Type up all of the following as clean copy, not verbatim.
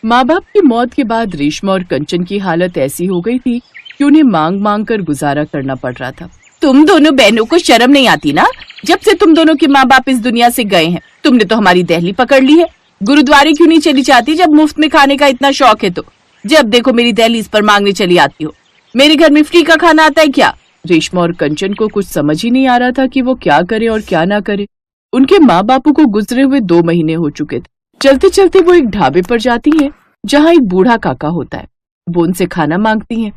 माँ बाप की मौत के बाद रेशमा और कंचन की हालत ऐसी हो गई थी कि उन्हें मांग मांग कर गुजारा करना पड़ रहा था। तुम दोनों बहनों को शर्म नहीं आती ना? जब से तुम दोनों के माँ बाप इस दुनिया से गए हैं, तुमने तो हमारी दहली पकड़ ली है। गुरुद्वारे क्यों नहीं चली जाती जब मुफ्त में खाने का इतना शौक है? तो जब देखो मेरी दहली इस पर मांगने चली आती हो। मेरे घर में फ्री का खाना आता है क्या? रेशमा और कंचन को कुछ समझ ही नहीं आ रहा था कि वो क्या करे और क्या ना करे। उनके माँ बापू को गुजरे हुए 2 महीने हो चुके थे। चलते चलते वो एक ढाबे पर जाती हैं, जहाँ एक बूढ़ा काका होता है। वो उनसे खाना मांगती हैं।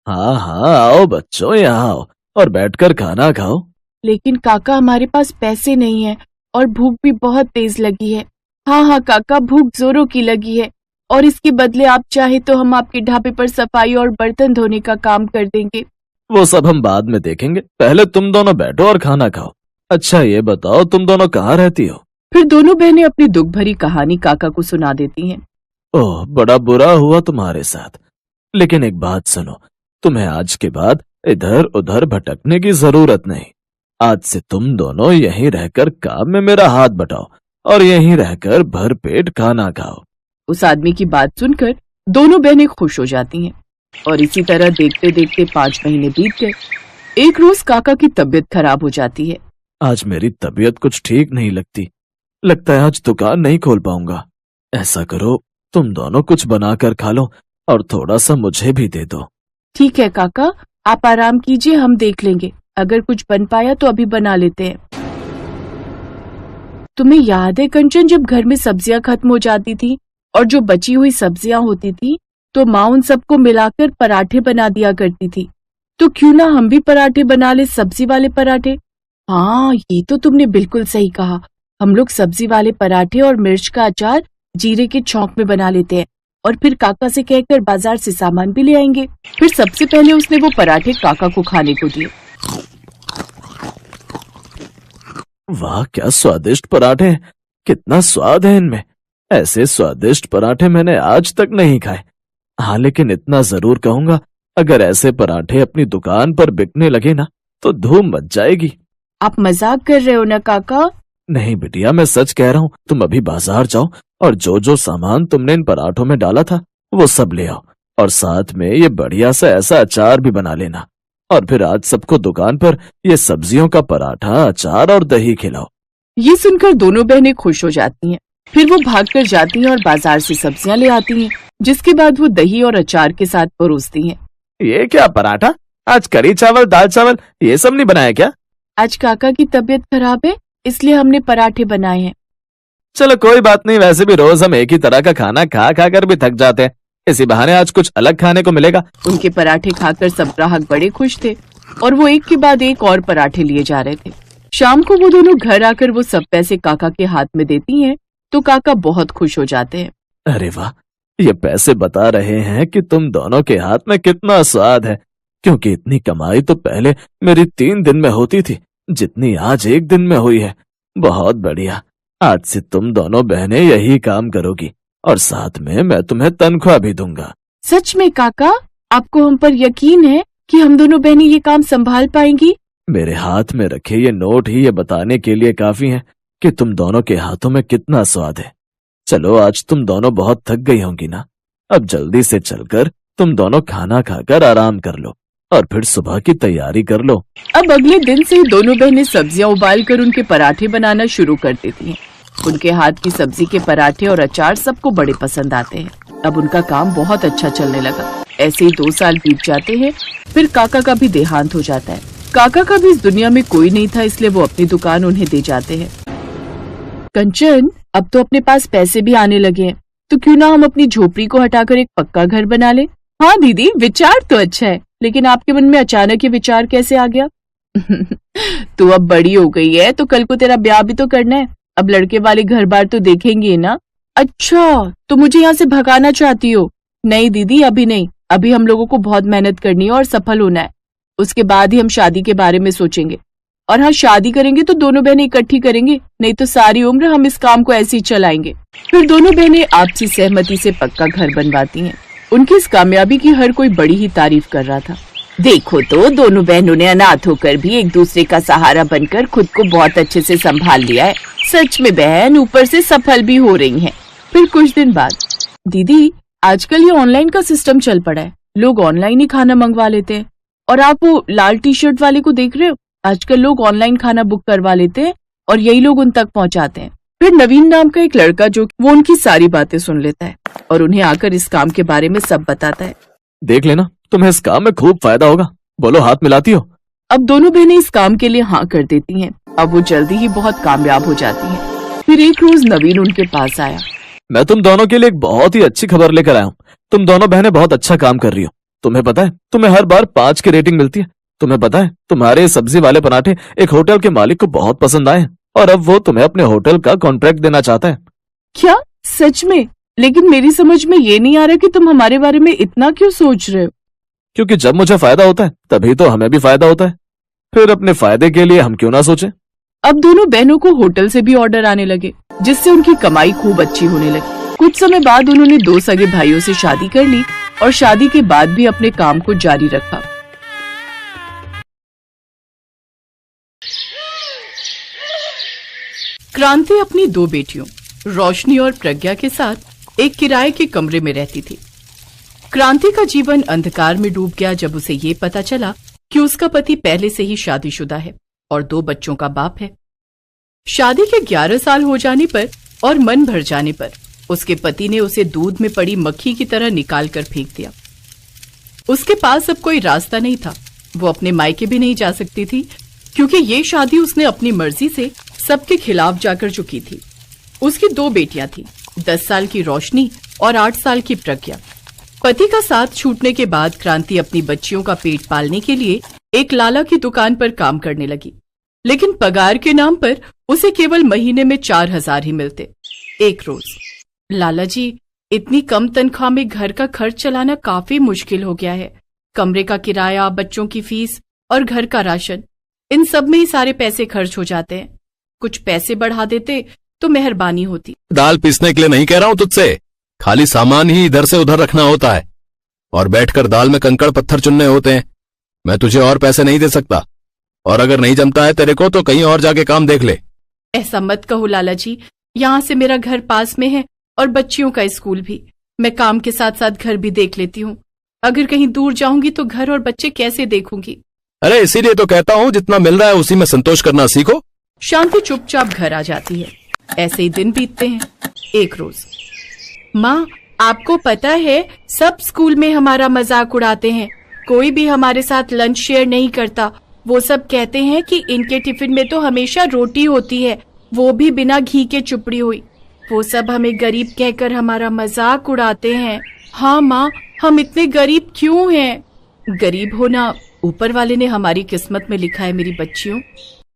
हाँ हाँ, आओ बच्चों, यहाँ आओ और बैठकर खाना खाओ। लेकिन काका, हमारे पास पैसे नहीं है और भूख भी बहुत तेज लगी है। हाँ हाँ काका, भूख जोरों की लगी है और इसके बदले आप चाहे तो हम आपके ढाबे पर सफाई और बर्तन धोने का काम कर देंगे। वो सब हम बाद में देखेंगे, पहले तुम दोनों बैठो और खाना खाओ। अच्छा ये बताओ, तुम दोनों कहाँ रहती हो? फिर दोनों बहनें अपनी दुख भरी कहानी काका को सुना देती हैं। ओह, बड़ा बुरा हुआ तुम्हारे साथ, लेकिन एक बात सुनो, तुम्हें आज के बाद इधर उधर भटकने की जरूरत नहीं। आज से तुम दोनों यहीं रहकर काम में मेरा हाथ बटाओ और यहीं रहकर भर पेट खाना खाओ। उस आदमी की बात सुनकर दोनों बहनें खुश हो जाती हैं और इसी तरह देखते देखते 5 महीने बीत गए। एक रोज काका की तबीयत खराब हो जाती है। आज मेरी तबीयत कुछ ठीक नहीं लगती, लगता है आज दुकान नहीं खोल पाऊंगा। ऐसा करो, तुम दोनों कुछ बनाकर खा लो और थोड़ा सा मुझे भी दे दो। ठीक है काका, आप आराम कीजिए, हम देख लेंगे। अगर कुछ बन पाया तो अभी बना लेते हैं। तुम्हें याद है कंचन, जब घर में सब्जियां खत्म हो जाती थी और जो बची हुई सब्जियां होती थी तो माँ उन सबको मिलाकर पराठे बना दिया करती थी। तो क्यों ना हम भी पराठे बना ले, सब्जी वाले पराठे। हाँ, ये तो तुमने बिल्कुल सही कहा। हम लोग सब्जी वाले पराठे और मिर्च का अचार जीरे के छौंक में बना लेते हैं और फिर काका से कहकर बाजार से सामान भी ले आएंगे। फिर सबसे पहले उसने वो पराठे काका को खाने को दिए। वाह, क्या स्वादिष्ट पराठे हैं, कितना स्वाद है इनमें। ऐसे स्वादिष्ट पराठे मैंने आज तक नहीं खाए। हाँ, लेकिन इतना जरूर कहूंगा, अगर ऐसे पराठे अपनी दुकान पर बिकने लगे ना तो धूम मच जाएगी। आप मजाक कर रहे हो ना काका? नहीं बिटिया, मैं सच कह रहा हूँ। तुम अभी बाजार जाओ और जो जो सामान तुमने इन पराठों में डाला था वो सब ले आओ और साथ में ये बढ़िया सा ऐसा अचार भी बना लेना। और फिर आज सबको दुकान पर ये सब्जियों का पराठा, अचार और दही खिलाओ। ये सुनकर दोनों बहनें खुश हो जाती हैं। फिर वो भागकर जाती हैं और बाजार से सब्जियां ले आती हैं, जिसके बाद वो दही और अचार के साथ परोसती हैं। ये क्या पराठा? आज करी चावल, दाल चावल ये सब नहीं बनाया क्या? आज काका की तबीयत खराब है, इसलिए हमने पराठे बनाए हैं। चलो कोई बात नहीं, वैसे भी रोज हम एक ही तरह का खाना खा खा कर भी थक जाते हैं, इसी बहाने आज कुछ अलग खाने को मिलेगा। उनके पराठे खाकर सब ग्राहक बड़े खुश थे और वो एक के बाद एक और पराठे लिए जा रहे थे। शाम को वो दोनों घर आकर वो सब पैसे काका के हाथ में देती हैं तो काका बहुत खुश हो जाते हैं। अरे वाह, ये पैसे बता रहे हैं कि तुम दोनों के हाथ में कितना स्वाद है, क्योंकि इतनी कमाई तो पहले मेरी 3 दिन में होती थी, जितनी आज 1 दिन में हुई है। बहुत बढ़िया, आज से तुम दोनों बहनें यही काम करोगी और साथ में मैं तुम्हें तनख्वाह भी दूंगा। सच में काका, आपको हम पर यकीन है कि हम दोनों बहनें ये काम संभाल पाएंगी? मेरे हाथ में रखे ये नोट ही ये बताने के लिए काफी हैं कि तुम दोनों के हाथों में कितना स्वाद है। चलो, आज तुम दोनों बहुत थक गई होंगी ना, अब जल्दी से चलकर तुम दोनों खाना खाकर आराम कर लो और फिर सुबह की तैयारी कर लो। अब अगले दिन से दोनों बहनें सब्जियां उबाल कर उनके पराठे बनाना शुरू कर देती हैं। उनके हाथ की सब्जी के पराठे और अचार सबको बड़े पसंद आते हैं। अब उनका काम बहुत अच्छा चलने लगा। ऐसे ही 2 साल बीत जाते हैं। फिर काका का भी देहांत हो जाता है। काका का भी इस दुनिया में कोई नहीं था, इसलिए वो अपनी दुकान उन्हें दे जाते हैं। कंचन, अब तो अपने पास पैसे भी आने लगे हैं, तो क्यों ना हम अपनी झोपड़ी को हटाकर एक पक्का घर बना ले? हाँ दीदी, विचार तो अच्छा है, लेकिन आपके मन में अचानक ये विचार कैसे आ गया? तू अब बड़ी हो गई है तो कल को तेरा ब्याह भी तो करना है। अब लड़के वाले घर बार तो देखेंगे ना। अच्छा, तो मुझे यहाँ से भगाना चाहती हो? नहीं दीदी, अभी नहीं। अभी हम लोगों को बहुत मेहनत करनी है और सफल होना है। उसके बाद ही हम शादी के बारे में सोचेंगे। और हाँ, शादी करेंगे तो दोनों बहनें इकट्ठी करेंगे, नहीं तो सारी उम्र हम इस काम को ऐसे ही चलाएंगे। फिर दोनों बहनें आपसी सहमति से पक्का घर बनवाती हैं। उनकी इस कामयाबी की हर कोई बड़ी ही तारीफ कर रहा था। देखो तो, दोनों बहनों ने अनाथ होकर भी एक दूसरे का सहारा बनकर खुद को बहुत अच्छे से संभाल लिया है। सच में बहन ऊपर से सफल भी हो रही हैं। फिर कुछ दिन बाद दीदी, आजकल ये ऑनलाइन का सिस्टम चल पड़ा है, लोग ऑनलाइन ही खाना मंगवा लेते हैं। और आप वो लाल टी शर्ट वाले को देख रहे हो, आजकल लोग ऑनलाइन खाना बुक करवा लेते हैं और यही लोग उन तक पहुंचाते हैं। फिर नवीन नाम का एक लड़का जो वो उनकी सारी बातें सुन लेता है और उन्हें आकर इस काम के बारे में सब बताता है। देख लेना, तुम्हें इस काम में खूब फायदा होगा। बोलो, हाथ मिलाती हो? अब दोनों बहनें इस काम के लिए हाँ कर देती हैं। अब वो जल्दी ही बहुत कामयाब हो जाती हैं। फिर एक रोज नवीन उनके पास आया। मैं तुम दोनों के लिए एक बहुत ही अच्छी खबर लेकर आया हूँ। तुम दोनों बहनें बहुत अच्छा काम कर रही हो। तुम्हें पता है, तुम्हें हर बार 5 की रेटिंग मिलती है। तुम्हें पता है, तुम्हारे सब्जी वाले पराठे एक होटल के मालिक को बहुत पसंद आए और अब वो तुम्हें अपने होटल का कॉन्ट्रैक्ट देना चाहता है। क्या सच में? लेकिन मेरी समझ में ये नहीं आ रहा कि तुम हमारे बारे में इतना क्यों सोच रहे हो? क्योंकि जब मुझे फायदा होता है तभी तो हमें भी फायदा होता है। फिर अपने फायदे के लिए हम क्यों ना सोचें। अब दोनों बहनों को होटल से भी ऑर्डर आने लगे, जिससे उनकी कमाई खूब अच्छी होने लगी। कुछ समय बाद उन्होंने 2 सगे भाइयों से शादी कर ली और शादी के बाद भी अपने काम को जारी रखा। क्रांति अपनी 2 बेटियों रोशनी और प्रज्ञा के साथ एक किराए के कमरे में रहती थी। क्रांति का जीवन अंधकार में डूब गया जब उसे ये पता चला कि उसका पति पहले से ही शादीशुदा है और 2 बच्चों का बाप है। शादी के 11 साल हो जाने पर और मन भर जाने पर उसके पति ने उसे दूध में पड़ी मक्खी की तरह निकाल कर फेंक दिया। उसके पास अब कोई रास्ता नहीं था। वो अपने मायके भी नहीं जा सकती थी, क्योंकि ये शादी उसने अपनी मर्जी से सबके खिलाफ जाकर जो की थी। उसकी 2 बेटियां थी, 10 साल की रोशनी और 8 साल की प्रज्ञा। पति का साथ छूटने के बाद क्रांति अपनी बच्चियों का पेट पालने के लिए एक लाला की दुकान पर काम करने लगी, लेकिन पगार के नाम पर उसे केवल महीने में 4000 ही मिलते। एक रोज, लाला जी, इतनी कम तनख्वाह में घर का खर्च चलाना काफी मुश्किल हो गया है। कमरे का किराया, बच्चों की फीस और घर का राशन, इन सब में ही सारे पैसे खर्च हो जाते हैं। कुछ पैसे बढ़ा देते तो मेहरबानी होती। दाल पीसने के लिए नहीं कह रहा हूँ तुझसे, खाली सामान ही इधर से उधर रखना होता है और बैठकर दाल में कंकड़ पत्थर चुनने होते हैं। मैं तुझे और पैसे नहीं दे सकता, और अगर नहीं जमता है तेरे को तो कहीं और जाके काम देख ले। ऐसा मत कहो लाला जी, यहाँ से मेरा घर पास में है और बच्चियों का स्कूल भी। मैं काम के साथ साथ घर भी देख लेती हूँ। अगर कहीं दूर जाऊंगी तो घर और बच्चे कैसे देखूंगी? अरे इसीलिए तो कहता हूँ जितना मिल रहा है उसी में संतोष करना सीखो। शांति चुपचाप घर आ जाती है। ऐसे ही दिन बीतते हैं। एक रोज, माँ, आपको पता है सब स्कूल में हमारा मजाक उड़ाते हैं। कोई भी हमारे साथ लंच शेयर नहीं करता। वो सब कहते हैं कि इनके टिफिन में तो हमेशा रोटी होती है, वो भी बिना घी के चुपड़ी हुई। वो सब हमें गरीब कहकर हमारा मजाक उड़ाते हैं। हाँ माँ, हम इतने गरीब क्यों हैं? गरीब होना ऊपर वाले ने हमारी किस्मत में लिखा है मेरी बच्चियों।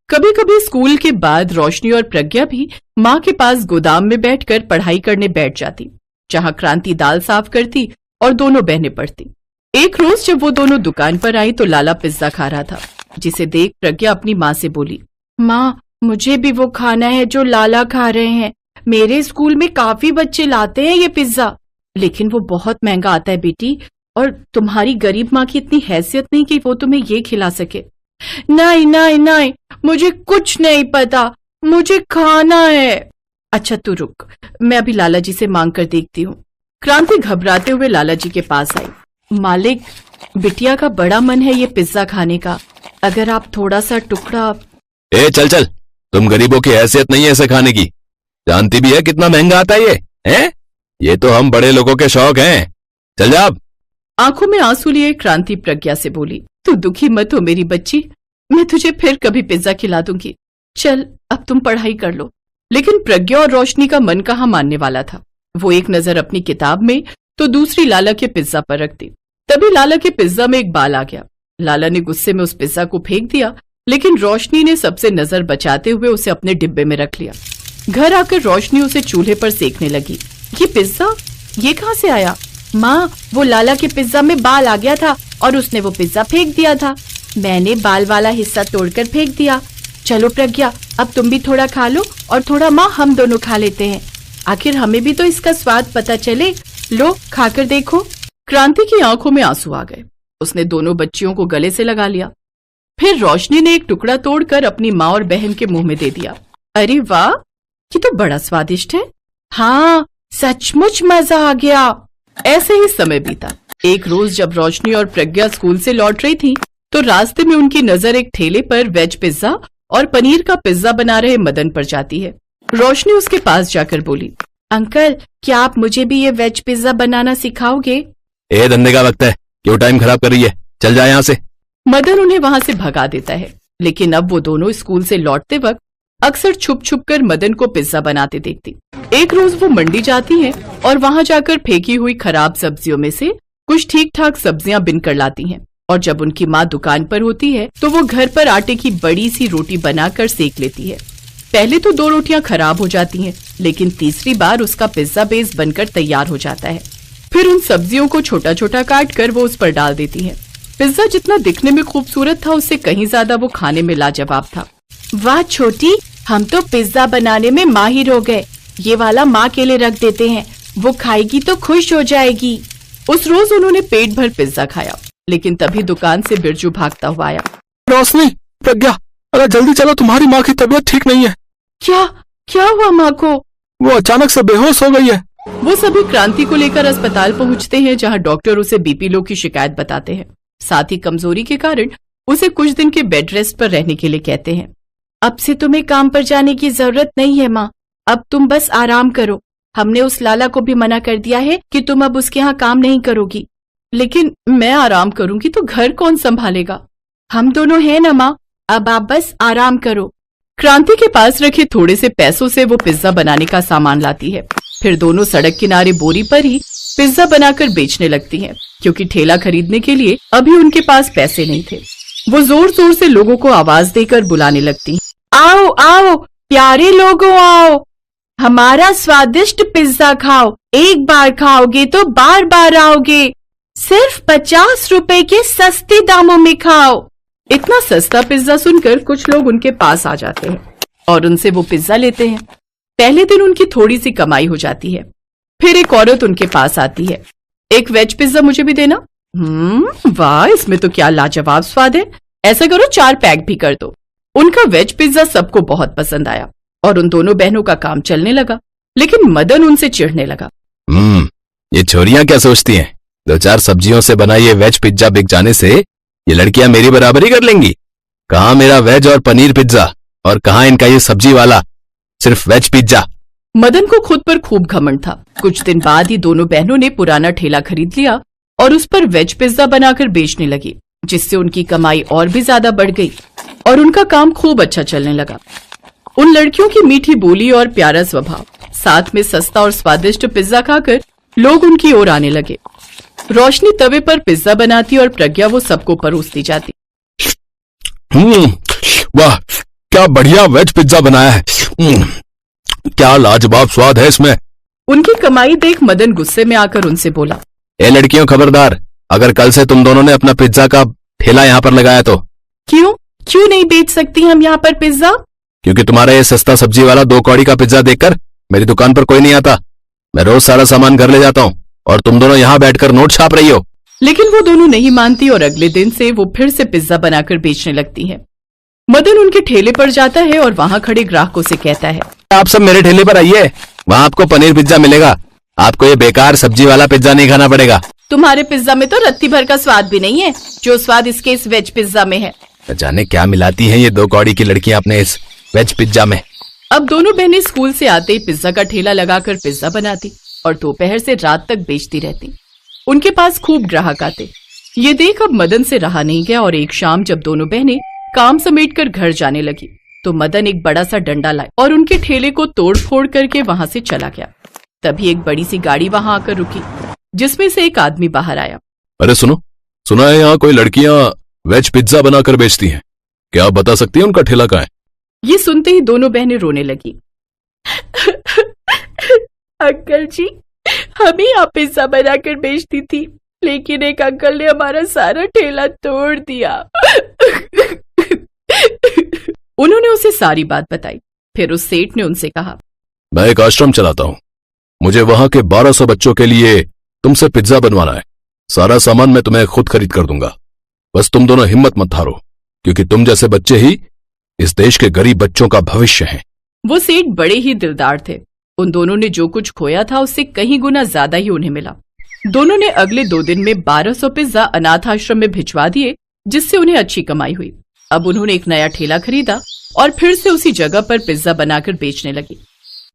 कभी कभी स्कूल के बाद रोशनी और प्रज्ञा भी माँ के पास गोदाम में बैठकर पढ़ाई करने बैठ जाती, जहाँ क्रांति दाल साफ करती और दोनों बहनें पढ़ती। एक रोज जब वो दोनों दुकान पर आई तो लाला पिज्जा खा रहा था, जिसे देख प्रज्ञा अपनी माँ से बोली, माँ, मुझे भी वो खाना है जो लाला खा रहे हैं। मेरे स्कूल में काफी बच्चे लाते हैं ये पिज्जा, लेकिन वो बहुत महंगा आता है बेटी, और तुम्हारी गरीब माँ की इतनी हैसियत नहीं कि वो तुम्हें ये खिला सके। नहीं नहीं नहीं, मुझे कुछ नहीं पता, मुझे खाना है। अच्छा तू रुक, मैं अभी लाला जी से मांग कर देखती हूँ। क्रांति घबराते हुए लाला जी के पास आई। मालिक, बिटिया का बड़ा मन है ये पिज्जा खाने का, अगर आप थोड़ा सा टुकड़ा। ए चल चल, तुम गरीबों की हैसियत नहीं है इसे खाने की। जानती भी है कितना महंगा आता है ये, हैं? ये तो हम बड़े लोगों के शौक हैं। चल जा। आंखों में आंसू लिए क्रांति प्रज्ञा से बोली, तू दुखी मत हो मेरी बच्ची, मैं तुझे फिर कभी पिज्जा खिला दूंगी। चल अब तुम पढ़ाई कर लो। लेकिन प्रज्ञा और रोशनी का मन कहाँ मानने वाला था। वो एक नजर अपनी किताब में तो दूसरी लाला के पिज्जा पर रखती। तभी लाला के पिज्जा में एक बाल आ गया। लाला ने गुस्से में उस पिज्जा को फेंक दिया, लेकिन रोशनी ने सबसे नजर बचाते हुए उसे अपने डिब्बे में रख लिया। घर आकर रोशनी उसे चूल्हे पर सेकने लगी। ये पिज्जा, ये कहाँ से आया? माँ, वो लाला के पिज्जा में बाल आ गया था और उसने वो पिज्जा फेंक दिया था। मैंने बाल वाला हिस्सा तोड़कर फेंक दिया। चलो प्रज्ञा, अब तुम भी थोड़ा खा लो और थोड़ा माँ हम दोनों खा लेते हैं, आखिर हमें भी तो इसका स्वाद पता चले। लो खाकर देखो। क्रांति की आंखों में आंसू आ गए। उसने दोनों बच्चियों को गले से लगा लिया। फिर रोशनी ने एक टुकड़ा तोड़कर अपनी माँ और बहन के मुंह में दे दिया। अरे वाह, ये तो बड़ा स्वादिष्ट है। हाँ, सचमुच मजा आ गया। ऐसे ही समय बीता। एक रोज जब रोशनी और प्रज्ञा स्कूल से लौट रही थी, तो रास्ते में उनकी नजर एक ठेले पर वेज पिज्जा और पनीर का पिज्जा बना रहे मदन पर जाती है। रोशनी उसके पास जाकर बोली, अंकल, क्या आप मुझे भी ये वेज पिज्जा बनाना सिखाओगे? ए धंधे का वक्त है, क्यों टाइम खराब कर रही है, चल जा यहाँ से। मदन उन्हें वहां से भगा देता है, लेकिन अब वो दोनों स्कूल से लौटते वक्त अक्सर छुप छुप कर मदन को पिज्जा बनाते देखती। एक रोज वो मंडी जाती हैं और वहां जाकर फेंकी हुई खराब सब्जियों में से कुछ ठीक ठाक सब्जियां बिन कर लाती हैं। और जब उनकी माँ दुकान पर होती है तो वो घर पर आटे की बड़ी सी रोटी बनाकर सेक लेती है। पहले तो 2 रोटियां खराब हो जाती हैं, लेकिन तीसरी बार उसका पिज्जा बेस बनकर तैयार हो जाता है। फिर उन सब्जियों को छोटा छोटा काट कर वो उस पर डाल देती है। पिज्जा जितना दिखने में खूबसूरत था, उससे कहीं ज्यादा वो खाने में लाजवाब था। वाह छोटी, हम तो पिज्जा बनाने में माहिर हो गए। ये वाला माँ के लिए रख देते हैं, वो खाएगी तो खुश हो जाएगी। उस रोज उन्होंने पेट भर पिज्जा खाया, लेकिन तभी दुकान से बिरजू भागता हुआ आया। रोशनी, प्रज्ञा, अरे जल्दी चलो, तुम्हारी माँ की तबीयत ठीक नहीं है। क्या क्या हुआ माँ को? वो अचानक से बेहोश हो गई है। वो सभी क्रांति को लेकर अस्पताल पहुंचते हैं, जहां डॉक्टर उसे बीपी लो की शिकायत बताते हैं। साथ ही कमजोरी के कारण उसे कुछ दिन के बेड रेस्ट पर रहने के लिए कहते हैं। अब से तुम्हें काम पर जाने की जरूरत नहीं है माँ, अब तुम बस आराम करो। हमने उस लाला को भी मना कर दिया है कि तुम अब उसके यहाँ काम नहीं करोगी। लेकिन मैं आराम करूंगी तो घर कौन संभालेगा? हम दोनों हैं ना माँ, अब आप बस आराम करो। क्रांति के पास रखे थोड़े से पैसों से वो पिज्जा बनाने का सामान लाती है। फिर दोनों सड़क किनारे बोरी पर ही पिज्जा बनाकर बेचने लगती हैं, क्योंकि ठेला खरीदने के लिए अभी उनके पास पैसे नहीं थे। वो जोर जोर से लोगों को आवाज देकर बुलाने लगती, आओ आओ प्यारे लोगों, आओ हमारा स्वादिष्ट पिज्जा खाओ। एक बार खाओगे तो बार बार आओगे। सिर्फ 50 रुपए के सस्ते दामों में खाओ। इतना सस्ता पिज्जा सुनकर कुछ लोग उनके पास आ जाते हैं और उनसे वो पिज्जा लेते हैं। पहले दिन उनकी थोड़ी सी कमाई हो जाती है। फिर एक औरत उनके पास आती है, एक वेज पिज्जा मुझे भी देना। वाह, इसमें तो क्या लाजवाब स्वाद है। ऐसा करो 4 पैक भी कर दो। उनका वेज पिज्जा सबको बहुत पसंद आया और उन दोनों बहनों का काम चलने लगा। लेकिन मदन उनसे चिढ़ने लगा। ये छोरियां क्या सोचती हैं? 2-4 सब्जियों से बना ये वेज पिज्जा बिक जाने से ये लड़कियां मेरी बराबरी कर लेंगी। कहाँ मेरा वेज और पनीर पिज्जा, और कहाँ इनका ये सब्जी वाला सिर्फ वेज पिज्जा। मदन को खुद पर खूब घमंड था। कुछ दिन बाद ही दोनों बहनों ने पुराना ठेला खरीद लिया और उस पर वेज पिज्जा बनाकर बेचने लगी, जिससे उनकी कमाई और भी ज्यादा बढ़ गई और उनका काम खूब अच्छा चलने लगा। उन लड़कियों की मीठी बोली और प्यारा स्वभाव, साथ में सस्ता और स्वादिष्ट पिज्जा खाकर लोग उनकी ओर आने लगे। रोशनी तवे पर पिज्जा बनाती और प्रज्ञा वो सबको परोसती जाती। वाह, क्या बढ़िया वेज पिज्जा बनाया है। क्या लाजवाब स्वाद है इसमें। उनकी कमाई देख मदन गुस्से में आकर उनसे बोला, ए लड़कियों, खबरदार, अगर कल से तुम दोनों ने अपना पिज्जा का ठेला यहाँ पर लगाया तो। क्यों नहीं बेच सकती हम यहाँ पर पिज्जा? क्योंकि तुम्हारा ये सस्ता सब्जी वाला 2 कौड़ी का पिज्जा देखकर मेरी दुकान पर कोई नहीं आता। मैं रोज सारा सामान घर ले जाता हूँ और तुम दोनों यहाँ बैठकर नोट छाप रही हो। लेकिन वो दोनों नहीं मानती और अगले दिन से वो फिर से पिज्जा बनाकर बेचने लगती है। मदन उनके ठेले पर जाता है और वहाँ खड़े ग्राहकों से कहता है, आप सब मेरे ठेले पर आइए, वहाँ आपको पनीर पिज्जा मिलेगा। आपको ये बेकार सब्जी वाला पिज्जा नहीं खाना पड़ेगा। तुम्हारे पिज्जा में तो रत्ती भर का स्वाद भी नहीं है जो स्वाद इसके इस वेज पिज्जा में है। न जाने क्या मिलाती हैं ये 2 कौड़ी की लड़कियां अपने इस वेज पिज्जा में। अब दोनों बहनें स्कूल से आते ही पिज्जा का ठेला लगाकर पिज्जा बनाती और दोपहर से रात तक बेचती रहती। उनके पास खूब ग्राहक आते। ये देख अब मदन से रहा नहीं गया और एक शाम जब दोनों बहनें काम समेटकर घर जाने लगी तो मदन एक बड़ा सा डंडा लाए और उनके ठेले को तोड़ फोड़ करके वहां से चला गया। तभी एक बड़ी सी गाड़ी वहां आकर रुकी, जिसमें से एक आदमी बाहर आया। अरे सुना है यहाँ कोई लड़कियां वेज पिज्जा बनाकर बेचती हैं। क्या आप बता सकती हैं उनका ठेला कहाँ है? ये सुनते ही दोनों बहनें रोने लगी। अंकल जी, हम ही यहाँ पिज्जा बनाकर बेचती थी, लेकिन एक अंकल ने हमारा सारा ठेला तोड़ दिया। उन्होंने उसे सारी बात बताई। फिर उस सेठ ने उनसे कहा, मैं एक आश्रम चलाता हूँ, मुझे वहां के 1200 बच्चों के लिए तुमसे पिज्जा बनवाना है। सारा सामान मैं तुम्हें खुद खरीद कर दूंगा। बस तुम दोनों हिम्मत मत हारो, क्योंकि तुम जैसे बच्चे ही इस देश के गरीब बच्चों का भविष्य हैं। वो सेठ बड़े ही दिलदार थे उन दोनों ने जो कुछ खोया था उससे कहीं गुना ज्यादा ही उन्हें मिला। दोनों ने अगले 2 दिन में 1200 पिज्जा अनाथ आश्रम में भिजवा दिए, जिससे उन्हें अच्छी कमाई हुई। अब उन्होंने एक नया ठेला खरीदा और फिर से उसी जगह पर पिज्जा बनाकर बेचने लगी।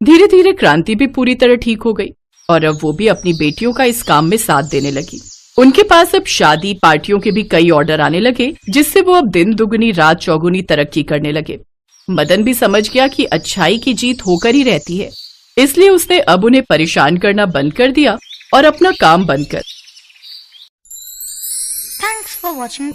धीरे धीरे क्रांति भी पूरी तरह ठीक हो गई और अब वो भी अपनी बेटियों का इस काम में साथ देने लगी। उनके पास अब शादी पार्टियों के भी कई ऑर्डर आने लगे, जिससे वो अब दिन दुगनी रात चौगुनी तरक्की करने लगे। मदन भी समझ गया कि अच्छाई की जीत होकर ही रहती है, इसलिए उसने अब उन्हें परेशान करना बंद कर दिया और अपना काम बंद कर। Thanks for watching.